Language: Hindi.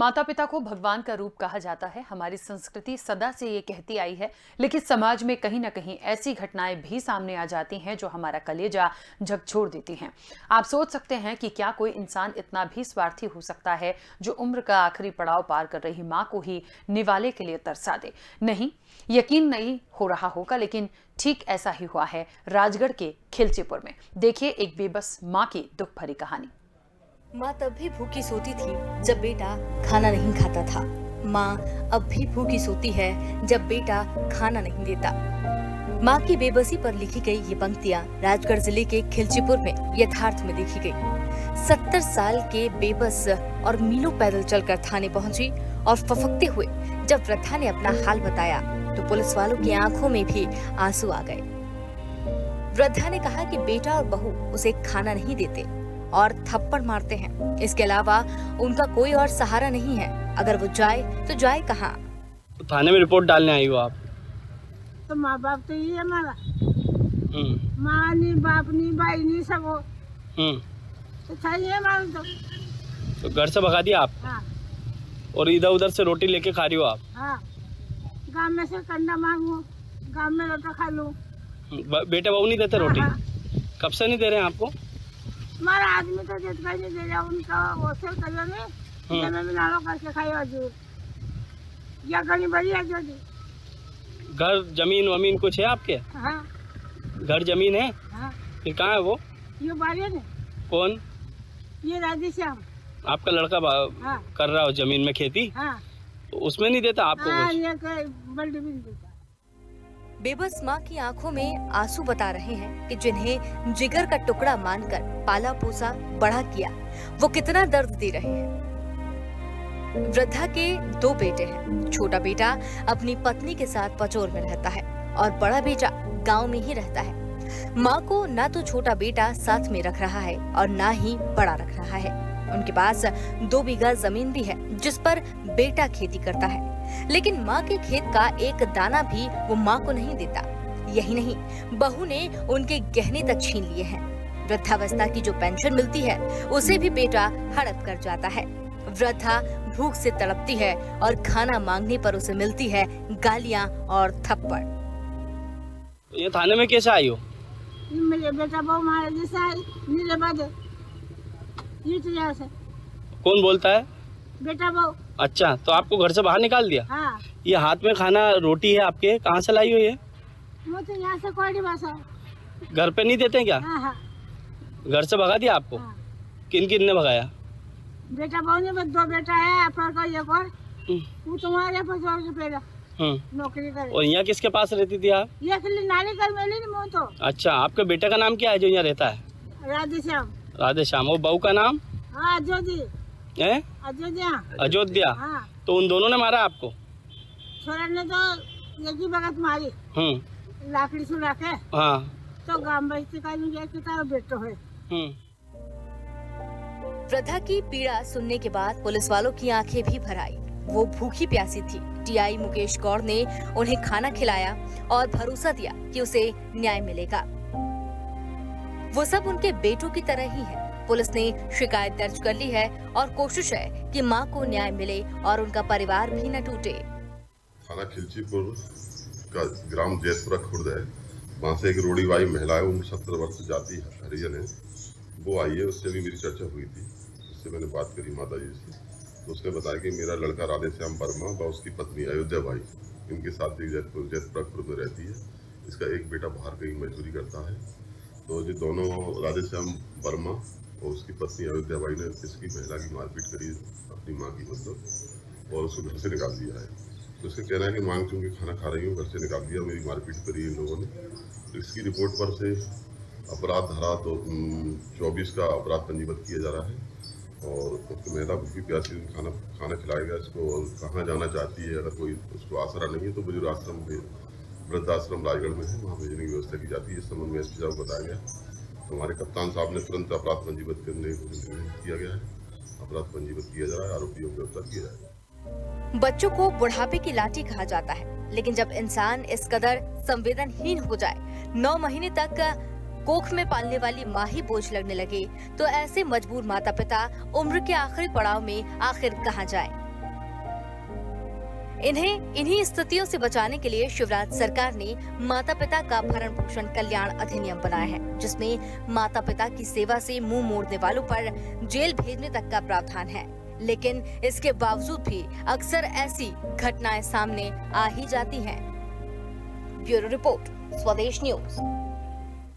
माता पिता को भगवान का रूप कहा जाता है। हमारी संस्कृति सदा से ये कहती आई है, लेकिन समाज में कहीं ना कहीं ऐसी घटनाएं भी सामने आ जाती हैं जो हमारा कलेजा झकझोर देती हैं। आप सोच सकते हैं कि क्या कोई इंसान इतना भी स्वार्थी हो सकता है जो उम्र का आखिरी पड़ाव पार कर रही माँ को ही निवाले के लिए तरसा दे। नहीं, यकीन नहीं हो रहा होगा, लेकिन ठीक ऐसा ही हुआ है राजगढ़ के खिलचीपुर में। देखिए एक बेबस माँ की दुख भरी कहानी। माँ तब भी भूखी सोती थी जब बेटा खाना नहीं खाता था। माँ अब भी भूखी सोती है जब बेटा खाना नहीं देता। माँ की बेबसी पर लिखी गई ये पंक्तियाँ राजगढ़ जिले के खिलचीपुर में यथार्थ में देखी गई। 70 साल के बेबस और मीलों पैदल चलकर थाने पहुंची और फफकते हुए जब वृद्धा ने अपना हाल बताया तो पुलिस वालों की आंखों में भी आंसू आ गए। वृद्धा ने कहा कि बेटा और बहू उसे खाना नहीं देते और थप्पड़ मारते हैं। इसके अलावा उनका कोई और सहारा नहीं है। अगर वो जाए तो जाए कहाँ? तो थाने में रिपोर्ट डालने आई हो आप? तो माँ बाप तो ये हमारा माँ नहीं, बाप नहीं, भाई नहीं, सब हो तो चाहिए हमारा। तो घर से भगा दिया आप? हाँ। और इधर उधर से रोटी लेके खा रही हो आप? हाँ, गाँव में से कंडा मांगू, गाँव में रोटा खा लूँ। बेटे बहू नहीं देते रोटी? हाँ। कब से नहीं दे रहे हैं आपको? हमारा आदमी तो देता नहीं दे रहा, उनका होटल करियो नहीं, मैं भी नालों करके खाई हजूर या गनी बड़ी है जो दी। घर जमीन वमीन कुछ है आपके? हाँ। घर जमीन है? हाँ। फिर कहाँ है वो? ये बारी ने। कौन? ये राधेश्याम। आपका लड़का हाँ। कर रहा हो जमीन में खेती? हाँ। तो उसमें नहीं देता आपको? हाँ, ये बल्ड भी नहीं देता। बेबस माँ की आंखों में आंसू बता रहे हैं कि जिन्हें जिगर का टुकड़ा मानकर पाला पोसा बड़ा किया, वो कितना दर्द दे रहे हैं। वृद्धा के 2 बेटे हैं। छोटा बेटा अपनी पत्नी के साथ पचोर में रहता है और बड़ा बेटा गांव में ही रहता है। माँ को ना तो छोटा बेटा साथ में रख रहा है और ना ही बड़ा रख रहा है। उनके पास 2 बीघा जमीन भी है जिस पर बेटा खेती करता है, लेकिन माँ के खेत का एक दाना भी वो माँ को नहीं देता। यही नहीं, बहू ने उनके गहने तक छीन लिए हैं। वृद्धावस्था की जो पेंशन मिलती है उसे भी बेटा हड़प कर जाता है। वृद्धा भूख से तड़पती है और खाना मांगने पर उसे मिलती है गालियाँ और थप्पड़। ये थाने में कैसे आई हो? मेरे बेटा बहू मारे जैसा नीले बादे ये से। कौन बोलता है? बेटा बहू। अच्छा, तो आपको घर से बाहर निकाल दिया? हाँ। ये हाथ में खाना रोटी है आपके, कहाँ से लाई हो ये? वो तो यहाँ से कोई बासा। घर पे नहीं देते क्या? हाँ हाँ। घर से भगा दिया आपको? हाँ। किन किन ने भगाया? बेटा बहू ने 2 बेटा है, पर का एक और वो तुम्हारे पास और जो पहला नौकरी करे। और यहाँ किसके पास रहती थी आप? ये खाली नानी कर मेली नहीं मो तो। अच्छा, आपके बेटे का नाम क्या है जो यहाँ रहता है? राधेश्याम। राधेश्याम। और बहू का नाम? हाँ, अयोध्या। है? अयोध्या। अयोध्या। हाँ। तो उन दोनों ने मारा आपको? छोरा ने तो एक ही बगत मारी, लाकड़ी सुला के। हाँ। तो गांव बस्ती का नहीं कितना बेटो है। वृद्धा की पीड़ा सुनने के बाद पुलिस वालों की आंखें भी भर आई। वो भूखी प्यासी थी। टीआई मुकेश गौड़ ने उन्हें खाना खिलाया और भरोसा दिया कि उसे न्याय मिलेगा। वो सब उनके बेटों की तरह ही है। पुलिस ने शिकायत दर्ज कर ली है और कोशिश है कि मां को न्याय मिले और उनका परिवार भी न टूटे। थाना खिलचीपुर का ग्राम जैतपुरा खुर्द है। वहाँ से एक रोड़ीबाई महिला है, उम्र 70 वर्ष जाति हरिजन है, वो आई है। उससे भी मेरी चर्चा हुई थी। उससे मैंने बात करी माता जी से, तो उसने बताया कि मेरा लड़का राधेश्याम वर्मा व उसकी पत्नी अयोध्या बाई इनके साथ ही जैतपुरा खुर्द में रहती है। इसका एक बेटा बाहर कहीं मजदूरी करता है। तो जो दोनों राधेश्याम वर्मा और उसकी पत्नी अयोध्या बाई ने इसकी महिला की मारपीट करी, अपनी माँ की मतलब, और उसको घर से निकाल दिया है। तो उसका कहना है कि मांग चूंकि खाना खा रही हूँ, घर से निकाल दिया, मेरी मारपीट करी इन लोगों ने। तो इसकी रिपोर्ट पर से अपराध धारा 24 का अपराध पंजीबद्ध किया जा रहा है। और तो महिला भूखी प्यासी खाना खिलाएगा इसको, और कहाँ जाना चाहती है, अगर कोई उसको आसरा नहीं है तो बुजुर्ग आश्रम में, वृद्धाश्रम राजगढ़ में है, वहाँ भेजने की व्यवस्था की जाती है। इस संबंध में एसपी साहब को बताया गया। हमारे कप्तान साहब ने तुरंत अपराध पंजीबद्ध करने को किया गया है। अपराध पंजीबद्ध किया जा रहा है, आरोपियों को गिरफ्तार किया जाएगा। बच्चों को बुढ़ापे की लाठी कहा जाता है, लेकिन जब इंसान इस कदर संवेदनहीन हो जाए, 9 महीने तक कोख में पालने वाली माँ ही बोझ लगने लगे, तो ऐसे मजबूर माता पिता उम्र के आखिरी पड़ाव में आखिर कहाँ जाएं? इन्हें इन्हीं स्थितियों से बचाने के लिए शिवराज सरकार ने माता पिता का भरण पोषण कल्याण अधिनियम बनाया है, जिसमें माता पिता की सेवा से मुंह मोड़ने वालों पर जेल भेजने तक का प्रावधान है। लेकिन इसके बावजूद भी अक्सर ऐसी घटनाएं सामने आ ही जाती हैं। ब्यूरो रिपोर्ट, स्वदेश न्यूज।